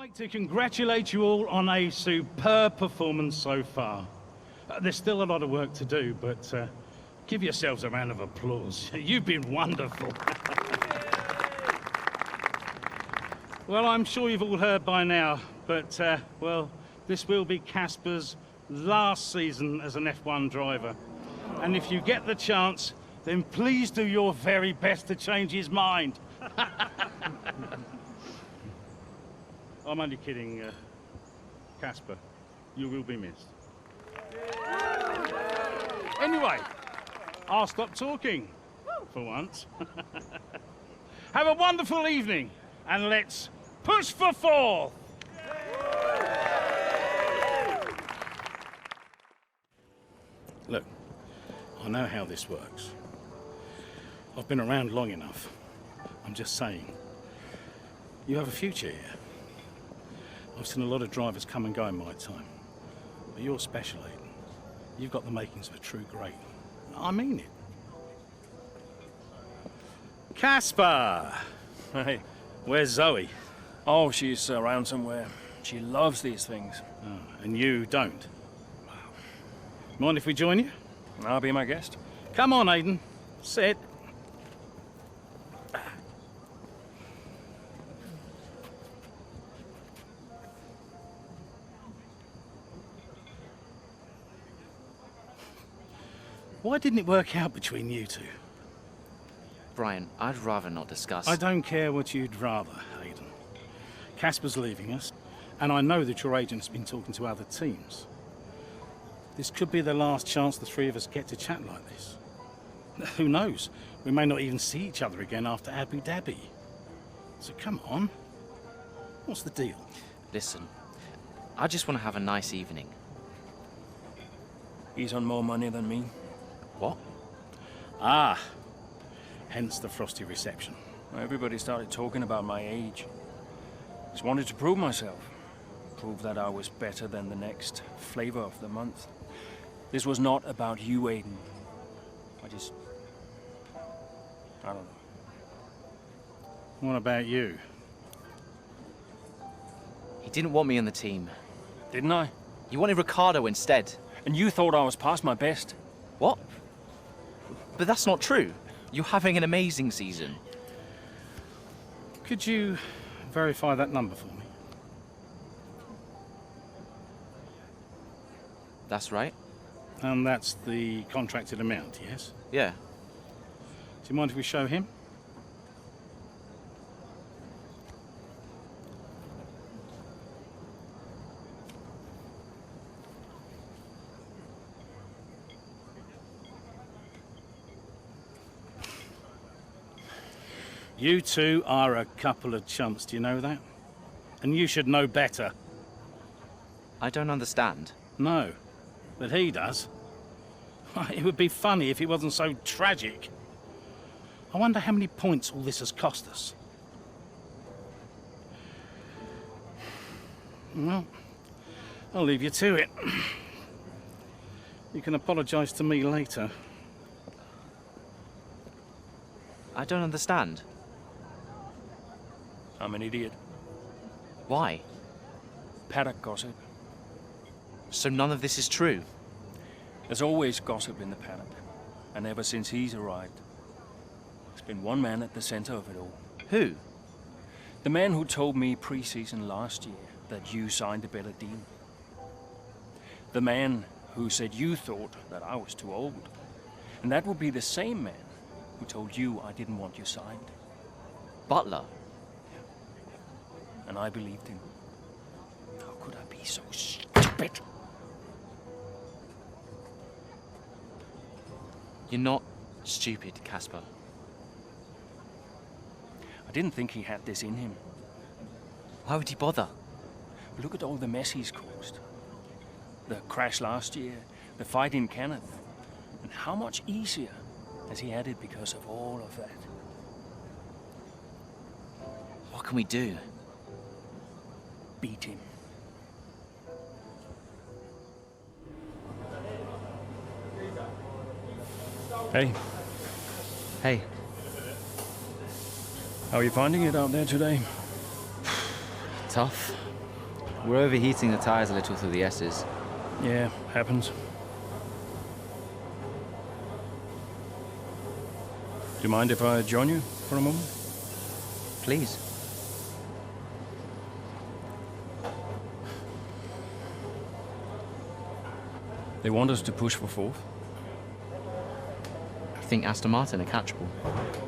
I'd like to congratulate you all on a superb performance so far. There's still a lot of work to do, but give yourselves a round of applause. You've been wonderful. Well, I'm sure you've all heard by now, but, well, this will be Casper's last season as an F1 driver. And if you get the chance, then please do your very best to change his mind. I'm only kidding, Casper. You will be missed. Anyway, I'll stop talking, for once. Have a wonderful evening, and let's push for fourth! Look, I know how this works. I've been around long enough. I'm just saying, you have a future here. I've seen a lot of drivers come and go in my time. But you're special, Aiden. You've got the makings of a true great. I mean it. Casper! Hey. Where's Zoe? Oh, she's around somewhere. She loves these things. Oh, and you don't? Mind if we join you? I'll be my guest. Come on, Aiden. Sit. Why didn't it work out between you two? Brian, I'd rather not discuss. I don't care what you'd rather, Aiden. Casper's leaving us, and I know that your agent's been talking to other teams. This could be the last chance the three of us get to chat like this. Who knows? We may not even see each other again after Abu Dhabi. So come on. What's the deal? Listen, I just want to have a nice evening. He's on more money than me. What? Ah, hence the frosty reception. Everybody started talking about my age. Just wanted to prove myself. Prove that I was better than the next flavor of the month. This was not about you, Aiden. I don't know. What about you? He didn't want me on the team. Didn't I? You wanted Ricardo instead. And you thought I was past my best. What? But that's not true. You're having an amazing season. Could you verify that number for me? That's right. And that's the contracted amount, yes? Yeah. Do you mind if we show him? You two are a couple of chumps, do you know that? And you should know better. I don't understand. No, but he does. It would be funny if it wasn't so tragic. I wonder how many points all this has cost us. Well, I'll leave you to it. You can apologise to me later. I don't understand. I'm an idiot. Why? Paddock gossip. So none of this is true? There's always gossip in the paddock. And ever since he's arrived, there's been one man at the center of it all. Who? The man who told me pre-season last year that you signed a better deal. The man who said you thought that I was too old. And that would be the same man who told you I didn't want you signed. Butler? And I believed him. How could I be so stupid? You're not stupid, Casper. I didn't think he had this in him. Why would he bother? Look at all the mess he's caused. The crash last year, the fight in Kenneth. And how much easier has he had it because of all of that? What can we do? Beat him. Hey, Hey, how are you finding it out there today? Tough. We're overheating the tyres a little through the S's. Yeah, happens. Do you mind if I join you for a moment? Please. They want us to push for fourth. I think Aston Martin are catchable.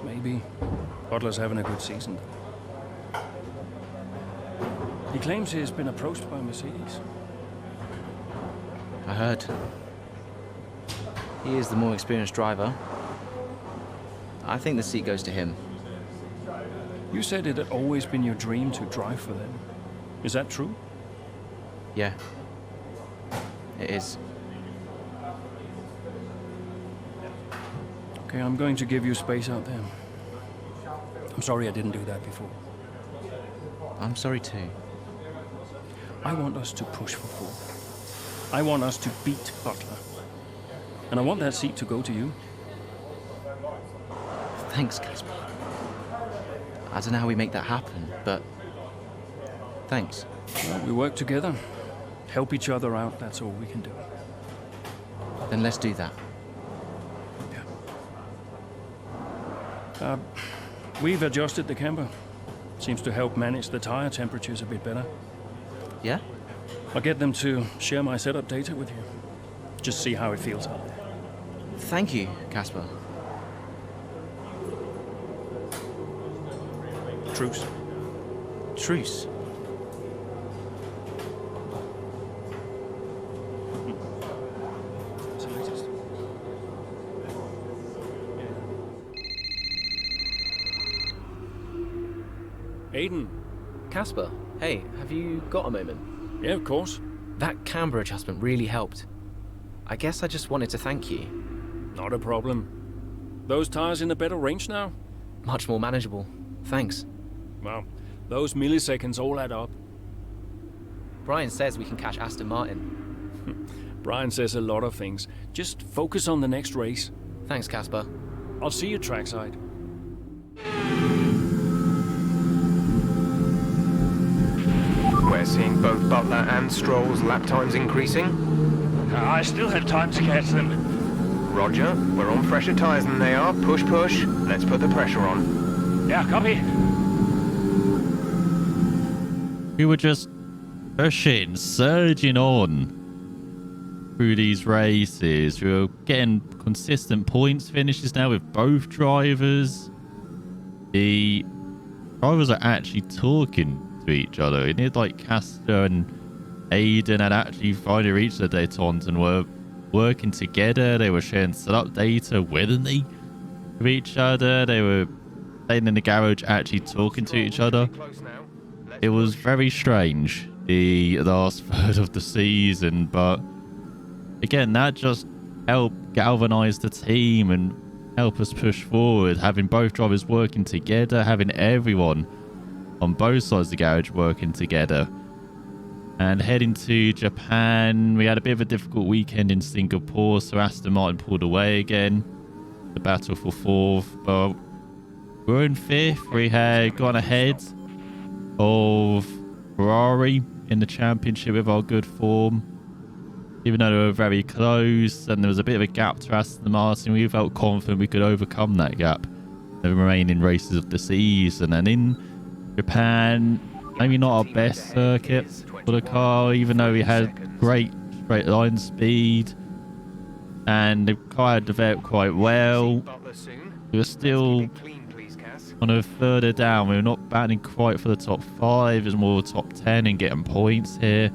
Maybe. Butler's having a good season. He claims he's been approached by Mercedes. I heard. He is the more experienced driver. I think the seat goes to him. You said it had always been your dream to drive for them. Is that true? Yeah. It is. Okay, I'm going to give you space out there. I'm sorry I didn't do that before. I'm sorry too. I want us to push for fourth. I want us to beat Butler. And I want that seat to go to you. Thanks, Casper. I don't know how we make that happen, but thanks. Well, we work together. Help each other out, that's all we can do. Then let's do that. Yeah. We've adjusted the camber. Seems to help manage the tire temperatures a bit better. Yeah? I'll get them to share my setup data with you. Just see how it feels out there. Thank you, Casper. Truce. Truce. What's the latest? Aiden. Casper, hey, have you got a moment? Yeah, of course. That camber adjustment really helped. I guess I just wanted to thank you. Not a problem. Those tires in a better range now? Much more manageable. Thanks. Well, those milliseconds all add up. Brian says we can catch Aston Martin. Brian says a lot of things. Just focus on the next race. Thanks, Casper. I'll see you trackside. We're seeing both Butler and Stroll's lap times increasing. I still have time to catch them. Roger, we're on fresher tyres than they are. Push, push. Let's put the pressure on. Yeah, copy. We were just pushing, surging on through these races. We were getting consistent points finishes now with both drivers. The drivers are actually talking to each other. It needed like Castor and Aiden had actually finally reached the Detente and were working together. They were sharing setup data willingly with each other. They were staying in the garage actually talking to each other. It was very strange, the last third of the season, but again, that just helped galvanize the team and help us push forward, having both drivers working together, having everyone on both sides of the garage working together. And heading to Japan, we had a bit of a difficult weekend in Singapore, so Aston Martin pulled away again, the battle for fourth, but we're in fifth. We had gone ahead of Ferrari in the championship with our good form. Even though they were very close and there was a bit of a gap to Aston Martin, we felt confident we could overcome that gap in the remaining races of the season. And in Japan, maybe not our best circuit for the car, even though we had great straight line speed and the car had developed quite well. We were still kind of further down. We were not battling quite for the top 5. It was more top 10 and getting points here.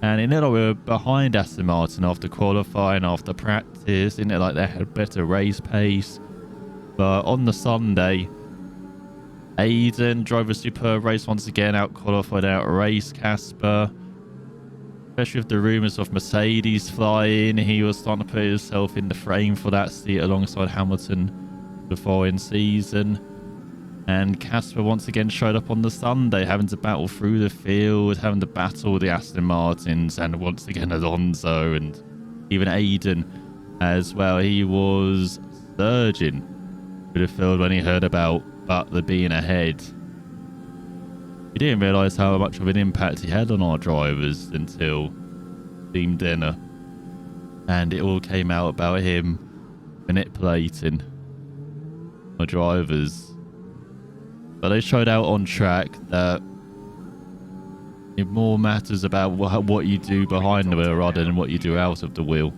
And it looked like we were behind Aston Martin after qualifying, after practice. It looked like they had better race pace. But on the Sunday, Aiden drove a superb race once again, out-qualified, out-raced Casper. Especially with the rumours of Mercedes flying, he was starting to put himself in the frame for that seat alongside Hamilton the following season. And Casper once again showed up on the Sunday, having to battle through the field, having to battle the Aston Martins, and once again Alonso and even Aiden as well. He was surging through the field when he heard about Butler being ahead. We didn't realise how much of an impact he had on our drivers until team dinner. And it all came out about him manipulating our drivers. But they showed out on track that it more matters about what you do behind the wheel rather than what you do out of the wheel.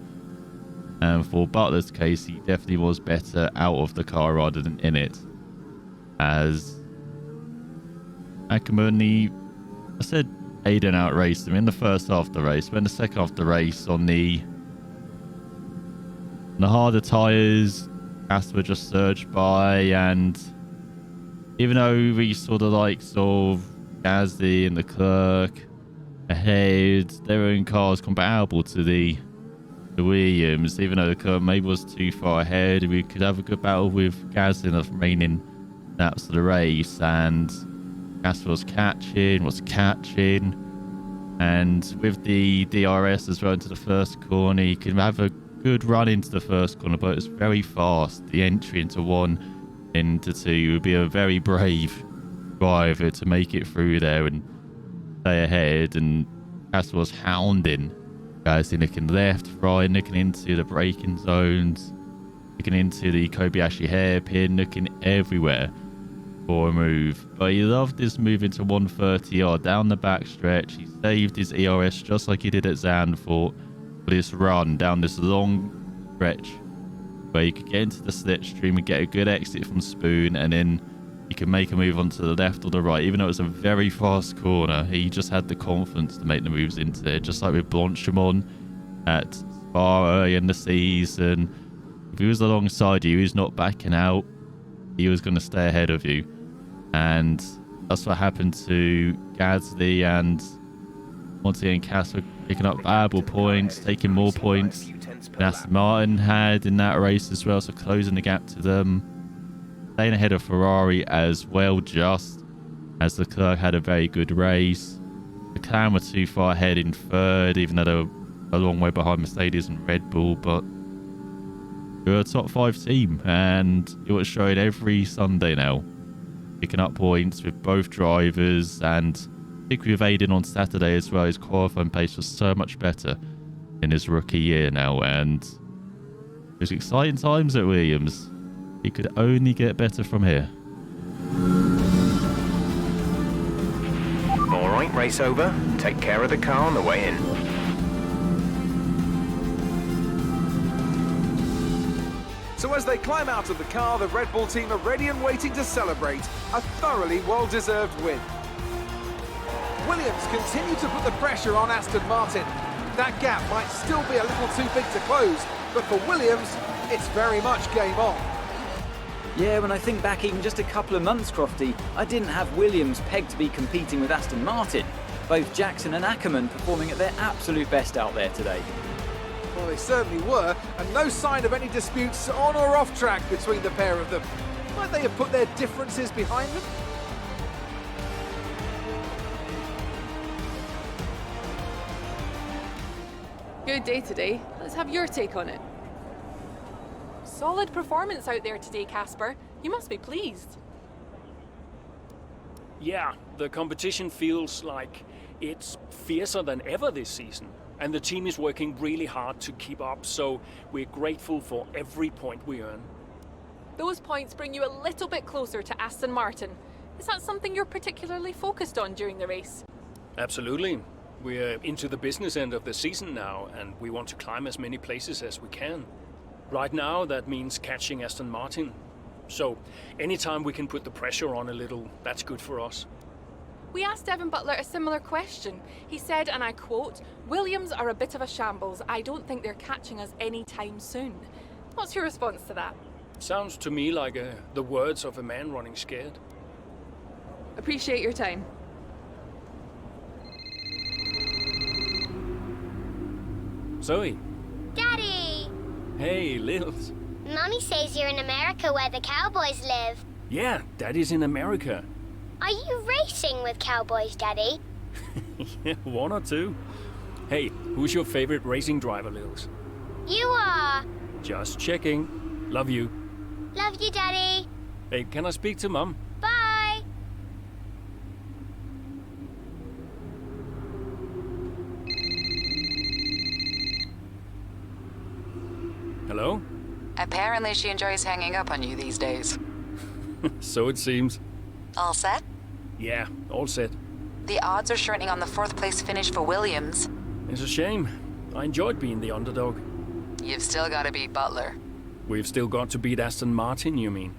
And for Butler's case, he definitely was better out of the car rather than in it. As Ackerman, I said Aiden outraced him in the first half of the race, but in the second half of the race on the harder tyres, Casper just surged by, and even though we saw the likes of Gazzy and the Clerk ahead, their own cars comparable to the Williams, even though the Clerk maybe was too far ahead, we could have a good battle with Gazzy in the remaining laps of the race, and Casper was catching, and with the DRS as well into the first corner, you can have a good run into the first corner, but it's very fast. The entry into 1, into 2 would be a very brave driver to make it through there and stay ahead, and Casper was hounding guys, looking left, right, looking into the braking zones, looking into the Kobayashi hairpin, looking everywhere for a move. But he loved this move into 130R down the back stretch. He saved his ERS just like he did at Zandvoort for this run down this long stretch where you could get into the slipstream and get a good exit from Spoon, and then you can make a move onto the left or the right. Even though it was a very fast corner, he just had the confidence to make the moves into it, just like with Blanchimont at Spa early in the season. If he was alongside you, he's not backing out, he was going to stay ahead of you. And that's what happened to Gasly, and once again Casper picking up valuable points, taking more points than Aston Martin had in that race as well, so closing the gap to them, staying ahead of Ferrari as well, just as Leclerc had a very good race. The McLaren were too far ahead in third, even though they were a long way behind Mercedes and Red Bull, but they were a top 5 team, and it was showing every Sunday now, picking up points with both drivers, and particularly with Aiden on Saturday as well. His qualifying pace was so much better in his rookie year now, and it was exciting times at Williams. He could only get better from here. All right, race over. Take care of the car on the way in. So as they climb out of the car, the Red Bull team are ready and waiting to celebrate a thoroughly well-deserved win. Williams continue to put the pressure on Aston Martin. That gap might still be a little too big to close, but for Williams, it's very much game on. Yeah, when I think back even just a couple of months, Crofty, I didn't have Williams pegged to be competing with Aston Martin. Both Jackson and Ackerman performing at their absolute best out there today. Well, they certainly were, and no sign of any disputes on or off track between the pair of them. Might they have put their differences behind them? Good day today. Let's have your take on it. Solid performance out there today, Casper. You must be pleased. Yeah, the competition feels like it's fiercer than ever this season. And the team is working really hard to keep up, so we're grateful for every point we earn. Those points bring you a little bit closer to Aston Martin. Is that something you're particularly focused on during the race? Absolutely. We're into the business end of the season now, and we want to climb as many places as we can. Right now, that means catching Aston Martin. So, anytime we can put the pressure on a little, that's good for us. We asked Devin Butler a similar question. He said, and I quote, "Williams are a bit of a shambles. I don't think they're catching us anytime soon." What's your response to that? Sounds to me like the words of a man running scared. Appreciate your time. Zoe. Daddy! Hey, Lils. Mummy says you're in America where the cowboys live. Yeah, Daddy's in America. Are you racing with cowboys, Daddy? Yeah, 1 or 2. Hey, who's your favorite racing driver, Lils? You are. Just checking. Love you. Love you, Daddy. Hey, can I speak to Mum? Bye. Hello? Apparently she enjoys hanging up on you these days. So it seems. All set? Yeah, all set. The odds are shrinking on the 4th place finish for Williams. It's a shame. I enjoyed being the underdog. You've still got to beat Butler. We've still got to beat Aston Martin, you mean?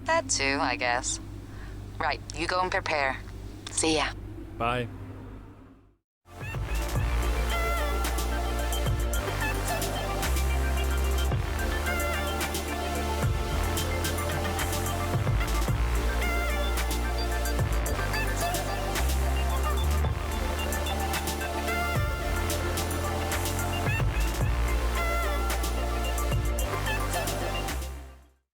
That too, I guess. Right, you go and prepare. See ya. Bye.